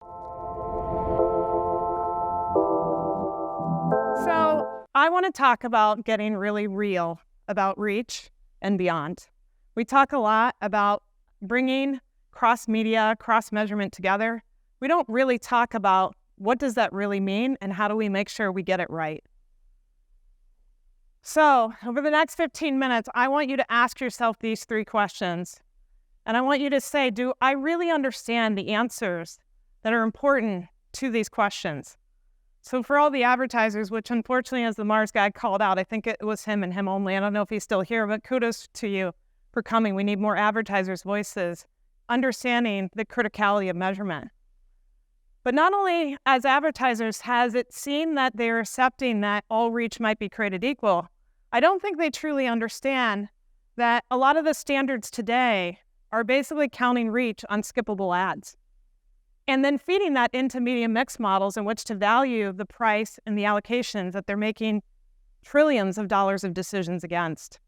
So I want to talk about getting really real about reach and beyond. We talk a lot about bringing cross-media, cross-measurement together. We don't really talk about what does that really mean and how do we make sure we get it right. So over the next 15 minutes, I want you to ask yourself these 3 questions. And I want you to say, do I really understand the answers that are important to these questions? So for all the advertisers, which unfortunately, as the Mars guy called out, I think it was him and him only. I don't know if he's still here, but kudos to you for coming. We need more advertisers' voices, understanding the criticality of measurement. But not only as advertisers has it seen that they're accepting that all reach might be created equal, I don't think they truly understand that a lot of the standards today are basically counting reach on skippable ads, and then feeding that into media mix models in which to value the price and the allocations that they're making trillions of dollars of decisions against.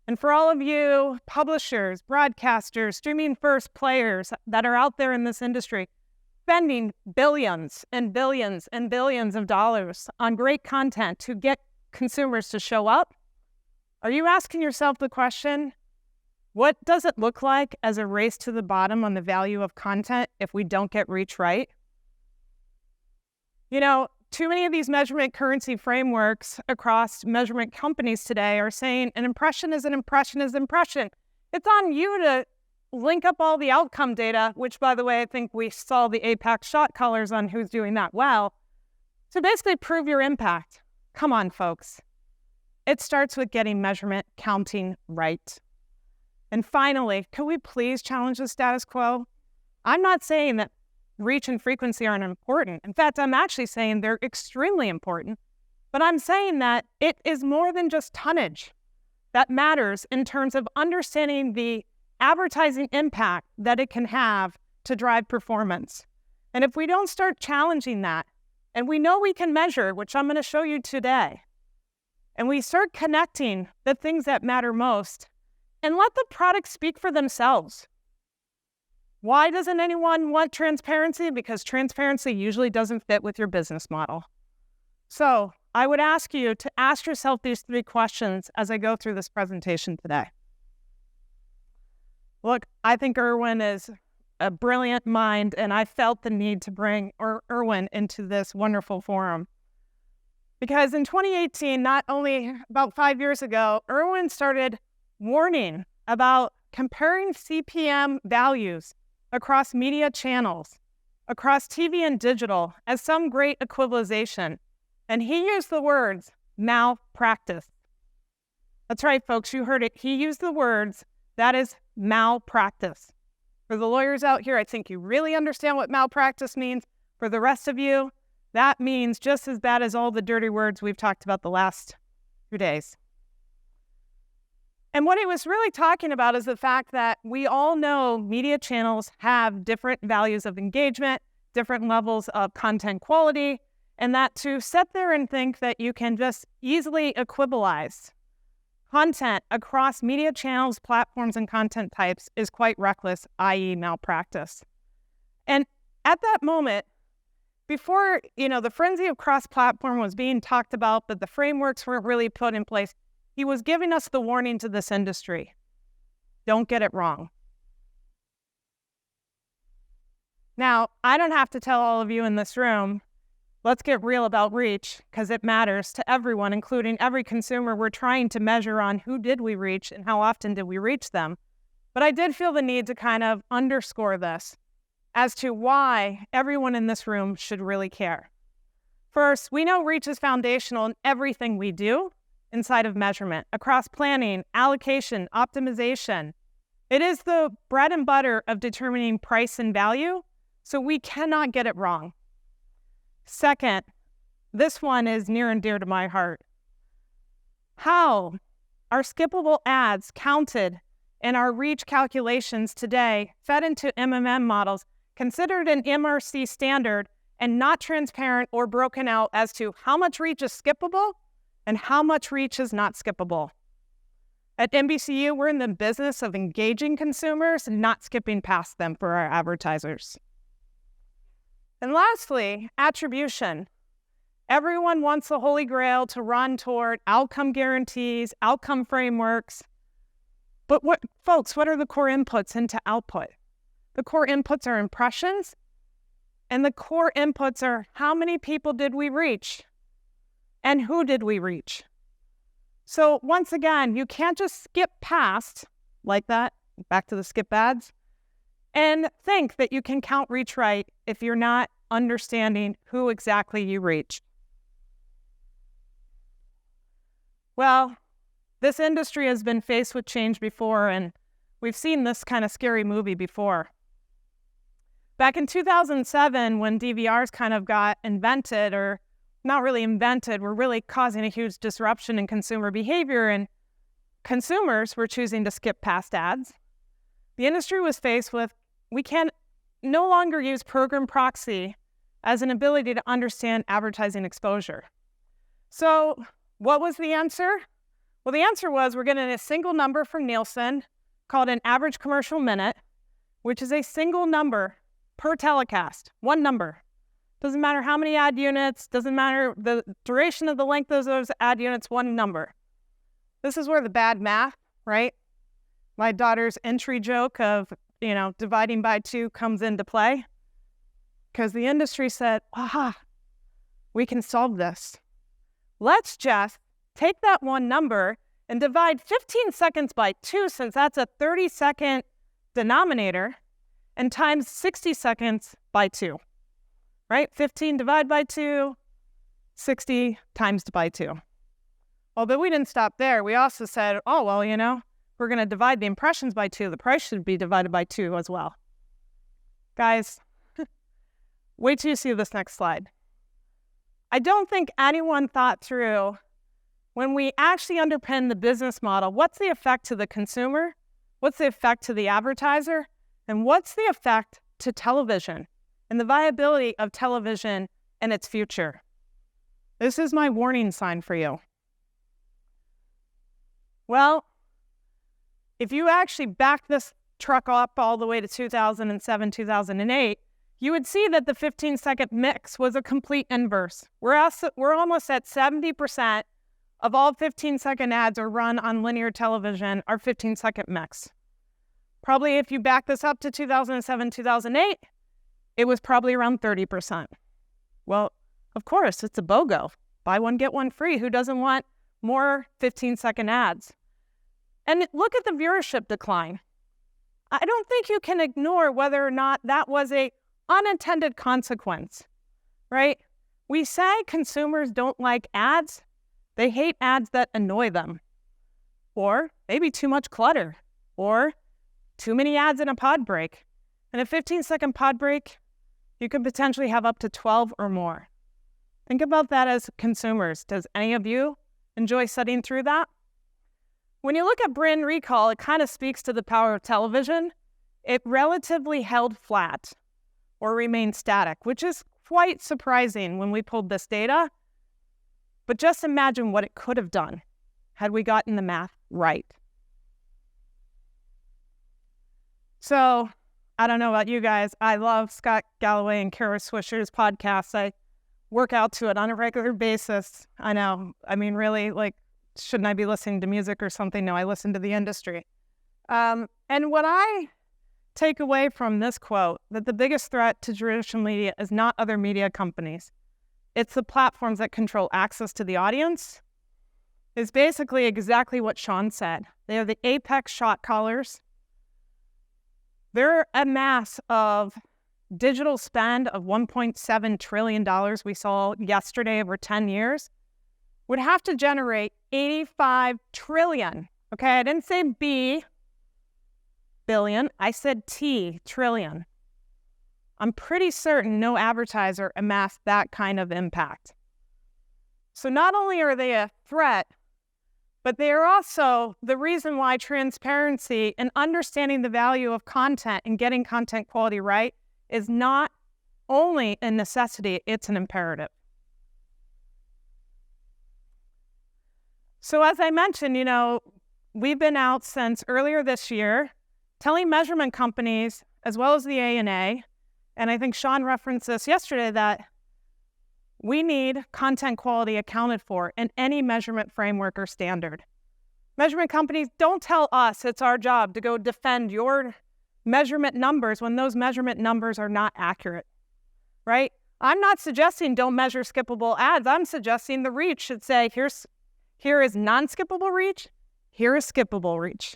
And for all of you publishers, broadcasters, streaming first players that are out there in this industry, spending billions and billions and billions of dollars on great content to get consumers to show up, are you asking yourself the question, what does it look like as a race to the bottom on the value of content if we don't get reach right? You know, too many of these measurement currency frameworks across measurement companies today are saying an impression is an impression is an impression. It's on you to link up all the outcome data, which, by the way, I think we saw the APAC shot colors on who's doing that well, to basically prove your impact. Come on, folks. It starts with getting measurement counting right. And finally, can we please challenge the status quo? I'm not saying that reach and frequency aren't important. In fact, I'm actually saying they're extremely important. But I'm saying that it is more than just tonnage that matters in terms of understanding the advertising impact that it can have to drive performance. And if we don't start challenging that, and we know we can measure, which I'm going to show you today, and we start connecting the things that matter most, and let the products speak for themselves. Why doesn't anyone want transparency? Because transparency usually doesn't fit with your business model. So I would ask you to ask yourself these 3 questions as I go through this presentation today. Look, I think Erwin is a brilliant mind, and I felt the need to bring Erwin into this wonderful forum. Because in 2018, not only about 5 years ago, Erwin started warning about comparing CPM values across media channels, across TV and digital as some great equalization. And he used the words malpractice. That's right, folks, you heard it. He used the words, that is malpractice. For the lawyers out here, I think you really understand what malpractice means. For the rest of you, that means just as bad as all the dirty words we've talked about the last 2 days. And what he was really talking about is the fact that we all know media channels have different values of engagement, different levels of content quality, and that to sit there and think that you can just easily equivalize content across media channels, platforms, and content types is quite reckless, i.e. malpractice. And at that moment, before, the frenzy of cross-platform was being talked about, but the frameworks weren't really put in place, he was giving us the warning to this industry. Don't get it wrong. Now, I don't have to tell all of you in this room, let's get real about reach, because it matters to everyone, including every consumer. We're trying to measure on who did we reach and how often did we reach them. But I did feel the need to kind of underscore this as to why everyone in this room should really care. First, we know reach is foundational in everything we do inside of measurement, across planning, allocation, optimization. It is the bread and butter of determining price and value, so we cannot get it wrong. Second, this one is near and dear to my heart. How are skippable ads counted in our reach calculations today, fed into MMM models, considered an MRC standard, and not transparent or broken out as to how much reach is skippable and how much reach is not skippable? At NBCU, we're in the business of engaging consumers and not skipping past them for our advertisers. And lastly, attribution. Everyone wants the Holy Grail to run toward outcome guarantees, outcome frameworks. But folks, what are the core inputs into output? The core inputs are impressions, and the core inputs are how many people did we reach? And who did we reach? So once again, you can't just skip past like that, back to the skip ads, and think that you can count reach right if you're not understanding who exactly you reach. Well, this industry has been faced with change before, and we've seen this kind of scary movie before. Back in 2007, when DVRs kind of got invented, or not really invented, were really causing a huge disruption in consumer behavior, and consumers were choosing to skip past ads. The industry was faced with, we can no longer use program proxy as an ability to understand advertising exposure. So what was the answer? Well, the answer was we're getting a single number from Nielsen called an average commercial minute, which is a single number per telecast, one number. Doesn't matter how many ad units, doesn't matter the duration of the length of those ad units, one number. This is where the bad math, right? My daughter's entry joke of, dividing by 2 comes into play. Because the industry said, aha, we can solve this. Let's just take that one number and divide 15 seconds by 2, since that's a 30-second denominator, and times 60 seconds by 2, right? 15 divided by 2, 60 times by 2. Although we didn't stop there, we also said, we're going to divide the impressions by 2. The price should be divided by 2 as well. Guys, wait till you see this next slide. I don't think anyone thought through, when we actually underpin the business model, what's the effect to the consumer? What's the effect to the advertiser? And what's the effect to television and the viability of television and its future? This is my warning sign for you. Well, if you actually back this truck up all the way to 2007, 2008, you would see that the 15-second mix was a complete inverse. We're almost at 70% of all 15-second ads are run on linear television are 15-second mix. Probably if you back this up to 2007, 2008, it was probably around 30%. Well, of course, it's a BOGO. Buy one, get one free. Who doesn't want more 15-second ads? And look at the viewership decline. I don't think you can ignore whether or not that was a unintended consequence, right? We say consumers don't like ads. They hate ads that annoy them, or maybe too much clutter, or too many ads in a pod break. In a 15-second pod break, you could potentially have up to 12 or more. Think about that as consumers. Does any of you enjoy sitting through that? When you look at brand recall, it kind of speaks to the power of television. It relatively held flat or remained static, which is quite surprising when we pulled this data. But just imagine what it could have done had we gotten the math right. So, I don't know about you guys. I love Scott Galloway and Kara Swisher's podcast. I work out to it on a regular basis. I know. I mean, really, shouldn't I be listening to music or something? No, I listen to the industry. And what I take away from this quote, that the biggest threat to traditional media is not other media companies. It's the platforms that control access to the audience, is basically exactly what Sean said. They are the apex shot callers. They're a mass of digital spend of $1.7 trillion we saw yesterday over 10 years would have to generate 85 trillion. Okay, I didn't say B, billion. I said T, trillion. I'm pretty certain no advertiser amassed that kind of impact. So not only are they a threat, but they are also the reason why transparency and understanding the value of content and getting content quality right is not only a necessity, it's an imperative. So as I mentioned, we've been out since earlier this year telling measurement companies, as well as the ANA, and I think Sean referenced this yesterday, that we need content quality accounted for in any measurement framework or standard. Measurement companies, don't tell us it's our job to go defend your measurement numbers when those measurement numbers are not accurate, right? I'm not suggesting don't measure skippable ads. I'm suggesting the reach should say, here is non-skippable reach, here is skippable reach,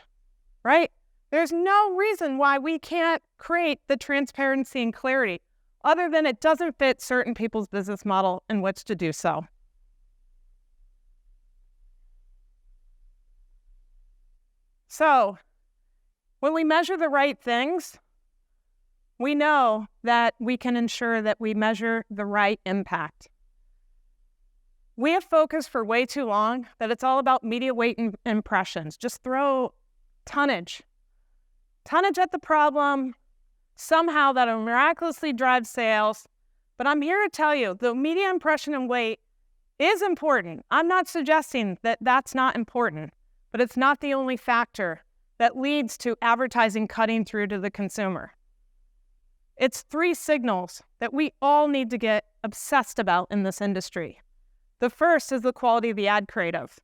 right? There's no reason why we can't create the transparency and clarity other than it doesn't fit certain people's business model in which to do so. So, when we measure the right things, we know that we can ensure that we measure the right impact. We have focused for way too long that it's all about media weight and impressions. Just throw tonnage at the problem, somehow that'll miraculously drive sales. But I'm here to tell you, the media impression and weight is important. I'm not suggesting that that's not important, but it's not the only factor that leads to advertising cutting through to the consumer. It's 3 signals that we all need to get obsessed about in this industry. The first is the quality of the ad creative.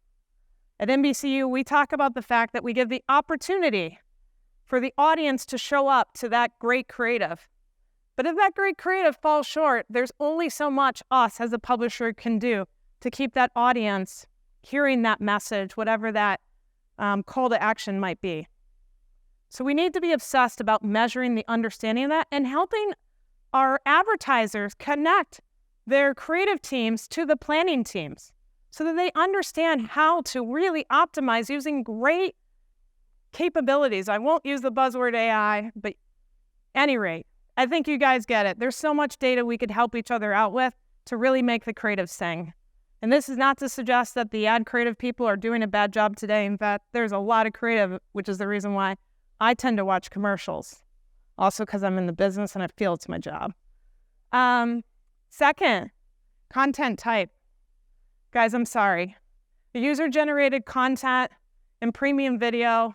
At NBCU, we talk about the fact that we give the opportunity for the audience to show up to that great creative. But if that great creative falls short, there's only so much us as a publisher can do to keep that audience hearing that message, whatever that call to action might be. So we need to be obsessed about measuring the understanding of that and helping our advertisers connect their creative teams to the planning teams so that they understand how to really optimize using great capabilities. I won't use the buzzword AI, but at any rate, I think you guys get it. There's so much data we could help each other out with to really make the creative sing. And this is not to suggest that the ad creative people are doing a bad job today. In fact, there's a lot of creative, which is the reason why I tend to watch commercials. Also because I'm in the business and I feel it's my job. Second, content type. Guys, I'm sorry. The user-generated content and premium video,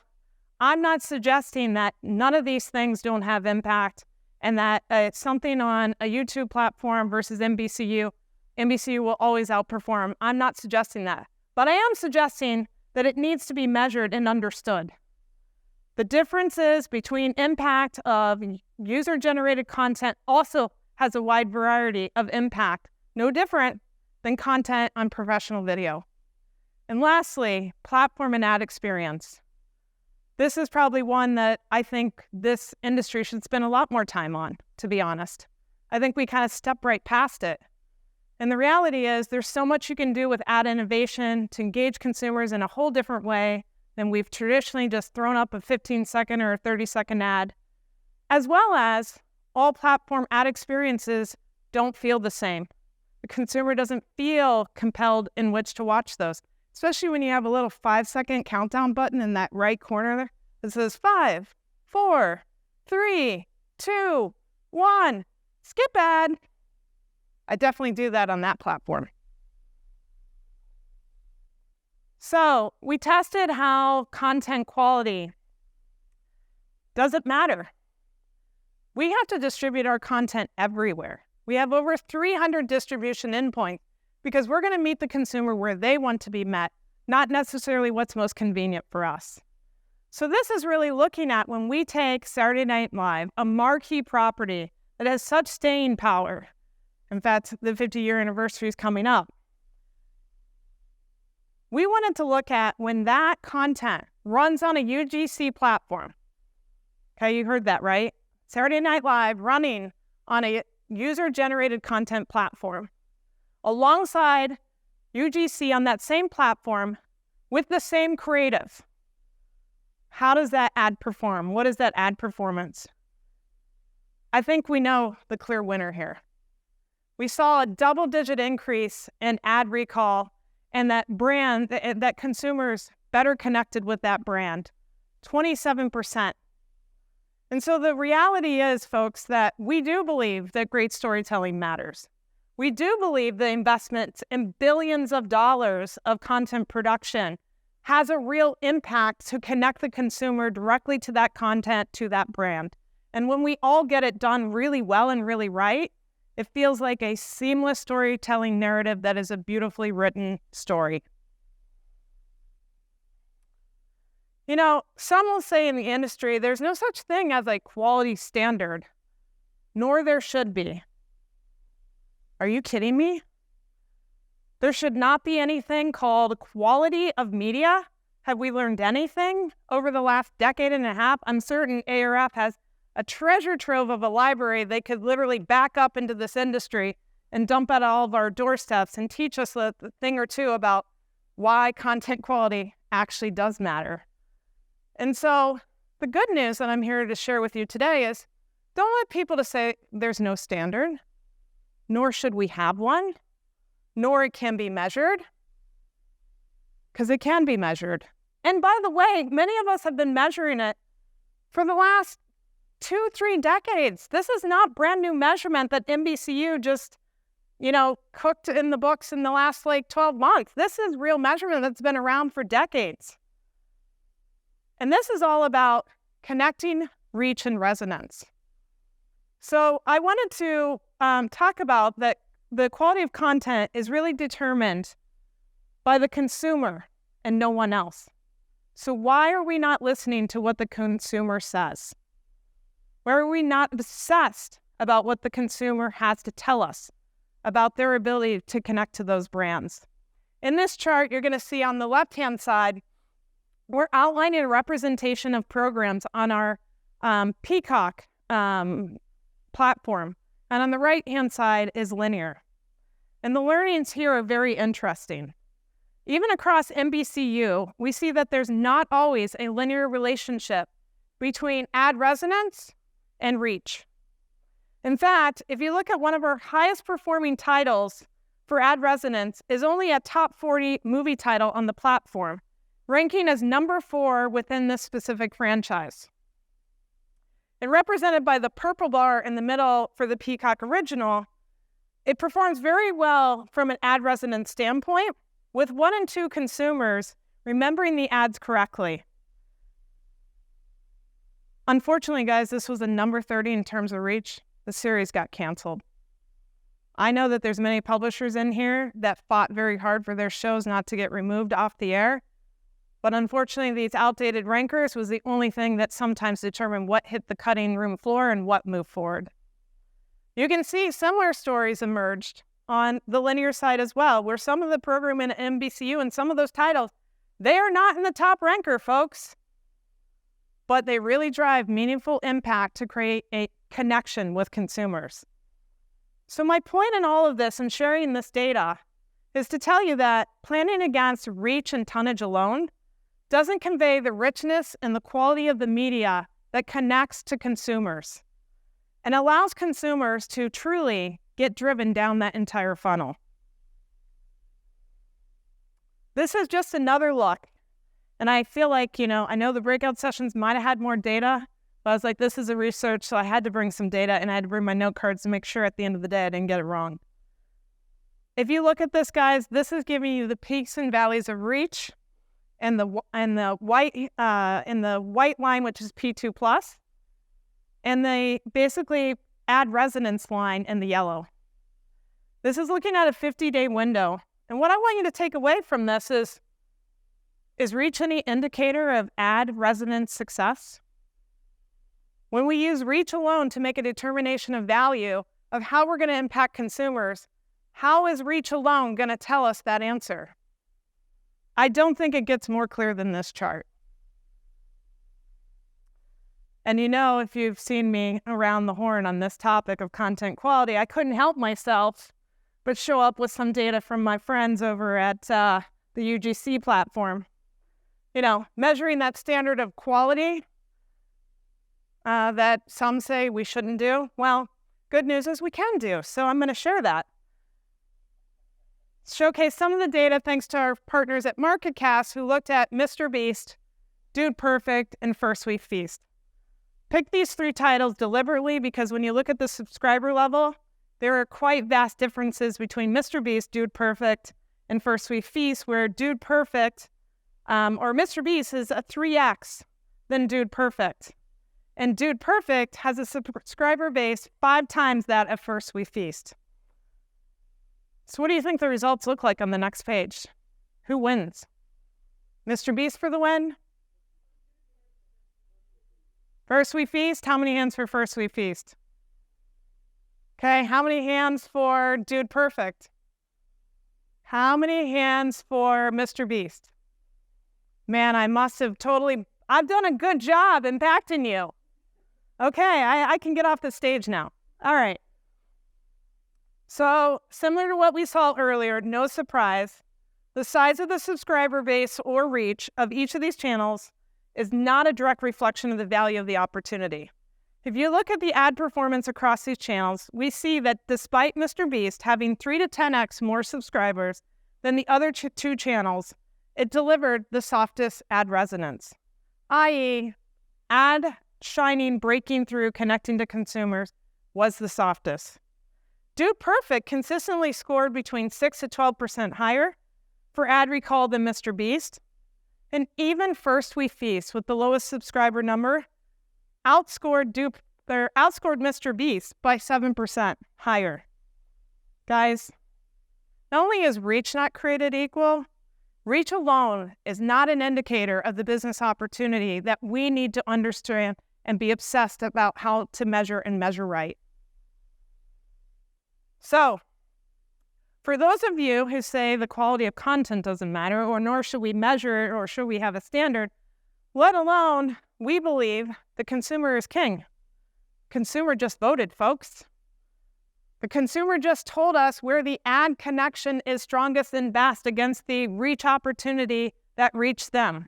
I'm not suggesting that none of these things don't have impact and that it's something on a YouTube platform versus NBCU. NBCU will always outperform. I'm not suggesting that. But I am suggesting that it needs to be measured and understood. The differences between impact of user-generated content also has a wide variety of impact, no different than content on professional video. And lastly, platform and ad experience. This is probably one that I think this industry should spend a lot more time on, to be honest. I think we kind of step right past it. And the reality is there's so much you can do with ad innovation to engage consumers in a whole different way than we've traditionally just thrown up a 15-second or a 30-second ad, as well as all platform ad experiences don't feel the same. The consumer doesn't feel compelled in which to watch those, especially when you have a little 5-second countdown button in that right corner there that says 5, 4, 3, 2, 1, skip ad. I definitely do that on that platform. So we tested how content quality doesn't matter. We have to distribute our content everywhere. We have over 300 distribution endpoints because we're going to meet the consumer where they want to be met, not necessarily what's most convenient for us. So this is really looking at when we take Saturday Night Live, a marquee property that has such staying power. In fact, the 50-year anniversary is coming up. We wanted to look at when that content runs on a UGC platform. Okay, you heard that, right? Saturday Night Live running on a user-generated content platform alongside UGC on that same platform with the same creative. How does that ad perform? What is that ad performance? I think we know the clear winner here. We saw a double-digit increase in ad recall and that brand, that consumers better connected with that brand, 27%. And so the reality is, folks, that we do believe that great storytelling matters. We do believe the investment in billions of dollars of content production has a real impact to connect the consumer directly to that content, to that brand. And when we all get it done really well and really right, it feels like a seamless storytelling narrative that is a beautifully written story. You know, some will say in the industry, there's no such thing as a quality standard, nor there should be. Are you kidding me? There should not be anything called quality of media. Have we learned anything over the last decade and a half? I'm certain ARF has a treasure trove of a library they could literally back up into this industry and dump at all of our doorsteps and teach us a thing or two about why content quality actually does matter. And so the good news that I'm here to share with you today is don't let people to say there's no standard, nor should we have one, nor it can be measured, because it can be measured. And by the way, many of us have been measuring it for the last 2-3 decades. This is not brand new measurement that NBCU just, cooked in the books in the last 12 months. This is real measurement that's been around for decades. And this is all about connecting, reach, and resonance. So I wanted to talk about that the quality of content is really determined by the consumer and no one else. So why are we not listening to what the consumer says? Why are we not obsessed about what the consumer has to tell us about their ability to connect to those brands? In this chart, you're going to see on the left-hand side, we're outlining a representation of programs on our Peacock platform. And on the right-hand side is linear. And the learnings here are very interesting. Even across NBCU, we see that there's not always a linear relationship between ad resonance and reach. In fact, if you look at one of our highest performing titles for ad resonance is only a top 40 movie title on the platform, ranking as number 4 within this specific franchise. And represented by the purple bar in the middle for the Peacock original, it performs very well from an ad resonance standpoint, with 1 in 2 consumers remembering the ads correctly. Unfortunately, guys, this was a number 30 in terms of reach. The series got canceled. I know that there's many publishers in here that fought very hard for their shows not to get removed off the air. But unfortunately, these outdated rankers was the only thing that sometimes determined what hit the cutting room floor and what moved forward. You can see similar stories emerged on the linear side as well, where some of the programming at NBCU and some of those titles, they are not in the top ranker, folks. But they really drive meaningful impact to create a connection with consumers. So my point in all of this and sharing this data is to tell you that planning against reach and tonnage alone doesn't convey the richness and the quality of the media that connects to consumers and allows consumers to truly get driven down that entire funnel. This is just another look. And I feel like, I know the breakout sessions might have had more data, but I was like, this is a research, so I had to bring some data and I had to bring my note cards to make sure at the end of the day I didn't get it wrong. If you look at this, guys, this is giving you the peaks and valleys of reach and the white line, which is P2+, and the basically ad resonance line in the yellow. This is looking at a 50-day window. And what I want you to take away from this is reach any indicator of ad resonance success? When we use reach alone to make a determination of value of how we're going to impact consumers, how is reach alone going to tell us that answer? I don't think it gets more clear than this chart. And if you've seen me around the horn on this topic of content quality, I couldn't help myself but show up with some data from my friends over at the UGC platform. Measuring that standard of quality that some say we shouldn't do. Well, good news is we can do, so I'm going to share that. Showcase some of the data thanks to our partners at MarketCast who looked at Mr. Beast, Dude Perfect, and First Week Feast. Pick these 3 titles deliberately because when you look at the subscriber level, there are quite vast differences between Mr. Beast, Dude Perfect, and First Week Feast, where Dude Perfect or Mr. Beast is a 3x than Dude Perfect. And Dude Perfect has a subscriber base 5 times that of First We Feast. So what do you think the results look like on the next page? Who wins? Mr. Beast for the win? First We Feast? How many hands for First We Feast? Okay, how many hands for Dude Perfect? How many hands for Mr. Beast? Man, I must have I've done a good job impacting you. Okay, I can get off the stage now. All right. So, similar to what we saw earlier, no surprise, the size of the subscriber base or reach of each of these channels is not a direct reflection of the value of the opportunity. If you look at the ad performance across these channels, we see that despite Mr. Beast having 3 to 10x more subscribers than the other 2 channels, it delivered the softest ad resonance, i.e., ad shining, breaking through, connecting to consumers was the softest. Dude Perfect consistently scored between 6 to 12% higher for ad recall than Mr. Beast, and even First We Feast, with the lowest subscriber number, outscored Mr. Beast by 7% higher. Guys, not only is reach not created equal, reach alone is not an indicator of the business opportunity that we need to understand and be obsessed about how to measure and measure right. So, for those of you who say the quality of content doesn't matter, or nor should we measure it, or should we have a standard, let alone we believe the consumer is king. Consumer just voted, folks. The consumer just told us where the ad connection is strongest and best against the reach opportunity that reached them.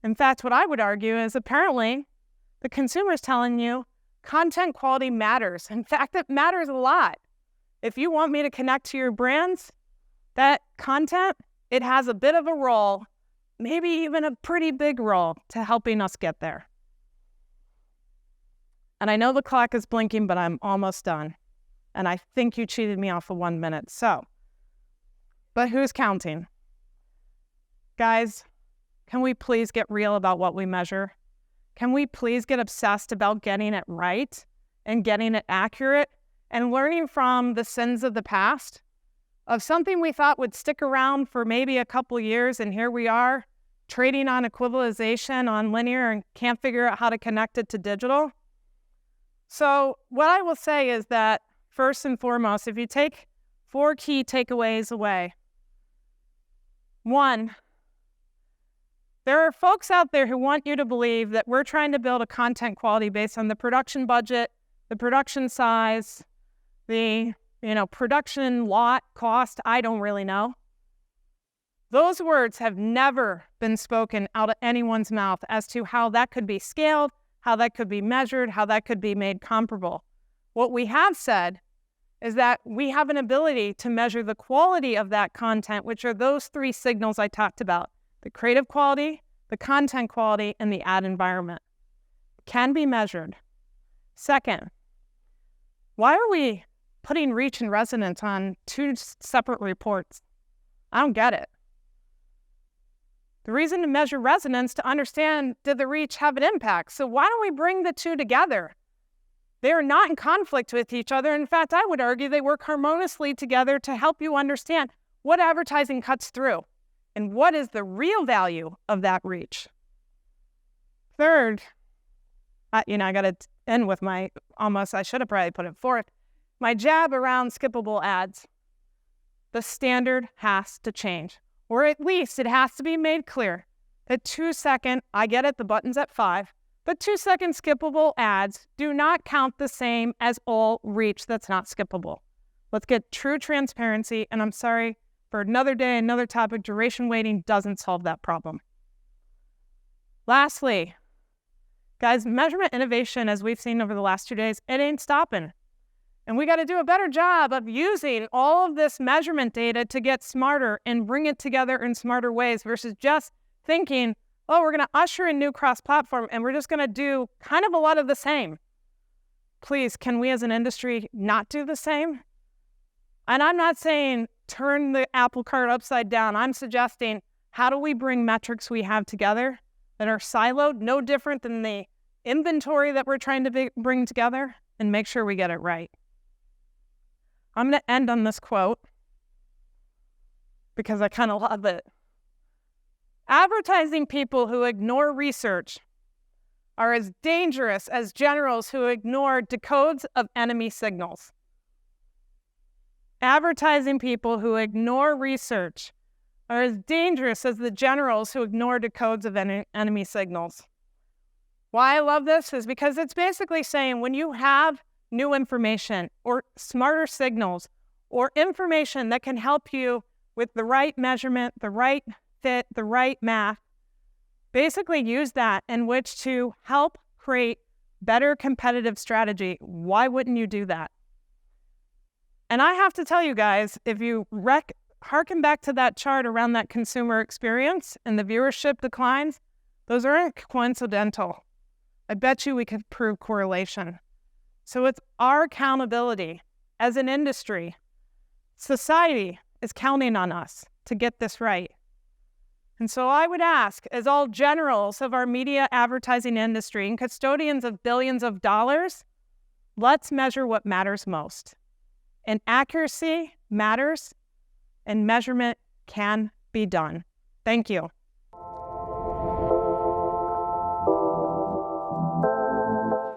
In fact, what I would argue is apparently the consumer is telling you content quality matters. In fact, it matters a lot. If you want me to connect to your brands, that content, it has a bit of a role, maybe even a pretty big role to helping us get there. And I know the clock is blinking, but I'm almost done. And I think you cheated me off of 1 minute. But who's counting? Guys, can we please get real about what we measure? Can we please get obsessed about getting it right and getting it accurate and learning from the sins of the past of something we thought would stick around for maybe a couple years, and here we are trading on equivalization on linear and can't figure out how to connect it to digital? So what I will say is that first and foremost, if you take 4 key takeaways away, 1, there are folks out there who want you to believe that we're trying to build a content quality based on the production budget, the production size, the production lot cost, I don't really know. Those words have never been spoken out of anyone's mouth as to how that could be scaled, how that could be measured, how that could be made comparable. What we have said is that we have an ability to measure the quality of that content, which are those 3 signals I talked about: the creative quality, the content quality, and the ad environment. It can be measured. Second, why are we putting reach and resonance on 2 separate reports? I don't get it. The reason to measure resonance to understand, did the reach have an impact? So why don't we bring the 2 together? They are not in conflict with each other. In fact, I would argue they work harmoniously together to help you understand what advertising cuts through and what is the real value of that reach. Third, I got to end with I should have probably put it fourth, my jab around skippable ads. The standard has to change, or at least it has to be made clear that 2-second, I get it, the button's at 5, but 2-second skippable ads do not count the same as all reach that's not skippable. Let's get true transparency, and I'm sorry, for another day, another topic, duration weighting doesn't solve that problem. Lastly, guys, measurement innovation, as we've seen over the last 2 days, it ain't stopping. And we got to do a better job of using all of this measurement data to get smarter and bring it together in smarter ways versus just thinking, oh, we're going to usher in new cross-platform and we're just going to do kind of a lot of the same. Please, can we as an industry not do the same? And I'm not saying turn the apple cart upside down. I'm suggesting, how do we bring metrics we have together that are siloed, no different than the inventory that we're trying to bring together and make sure we get it right. I'm going to end on this quote because I kind of love it. Advertising people who ignore research are as dangerous as generals who ignore decodes of enemy signals. Advertising people who ignore research are as dangerous as the generals who ignore decodes of enemy signals. Why I love this is because it's basically saying when you have new information or smarter signals or information that can help you with the right measurement, the right fit, the right math, basically use that in which to help create better competitive strategy. Why wouldn't you do that? And I have to tell you guys, if you harken back to that chart around that consumer experience and the viewership declines, those aren't coincidental. I bet you we could prove correlation. So it's our accountability as an industry. Society is counting on us to get this right. And so I would ask, as all generals of our media advertising industry and custodians of billions of dollars, let's measure what matters most. And accuracy matters, and measurement can be done. Thank you.